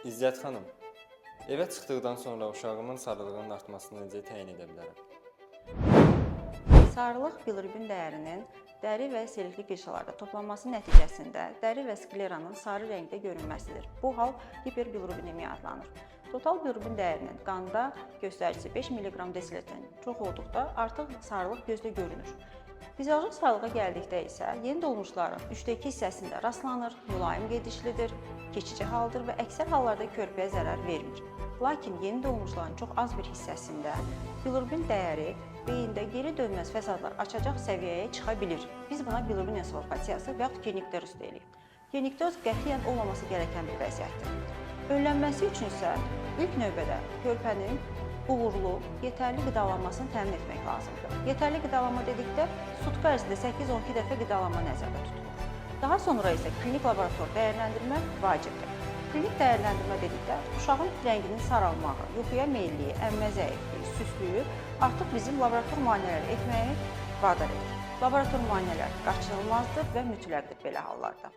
İzzət xanım, evə çıxdıqdan sonra uşağımın sarılığının artmasını necə təyin edə bilərəm? Sarılıq bilirubin dəyərinin dəri və selikli qırışalarda toplanması nəticəsində dəri və skleranın sarı rəngdə görünməsidir. Bu hal hiperbilirubinemiya adlanır. Total bilirubin dəyərinin qanda göstəricisi 5 mg/dl-dən çox olduqda artıq sarılıq gözlə görünür. Fizioloji sarılığa gəldikdə isə yeni doğmuşların 3/2 hissəsində rastlanır, mülayim gedişlidir, keçici haldır və əksər hallarda körpəyə zərər vermir. Lakin yeni doğmuşların çox az bir hissəsində bilirubin dəyəri beyində geri dönməz fəsadlar açacaq səviyyəyə çıxa bilir. Biz buna bilirubin ensefalopatiyası və yaxud genikteroz deyirik. Genikteroz qətiyyən olmaması gerəkən bir vəziyyətdir. Önlənməsi üçün isə ilk növbədə körpənin uğurlu, yetərli qidalanmasını təmin etmək lazımdır. Yetərli qidalanma dedikdə sutka ərzində 8-12 dəfə qidalanma nəzərdə tutulur. Daha sonra isə klinik laborator dəyərləndirmə vacibdir. Klinik dəyərləndirmə dedikdə uşağın rənginin saralmağı, yuxuya meyilliyi, əmmə zəifliyi, süstlüyü artıq bizim laborator müayinələri etməyi vadar edir. Laborator müayinələr qaçınılmazdır və mütləqdir belə hallarda.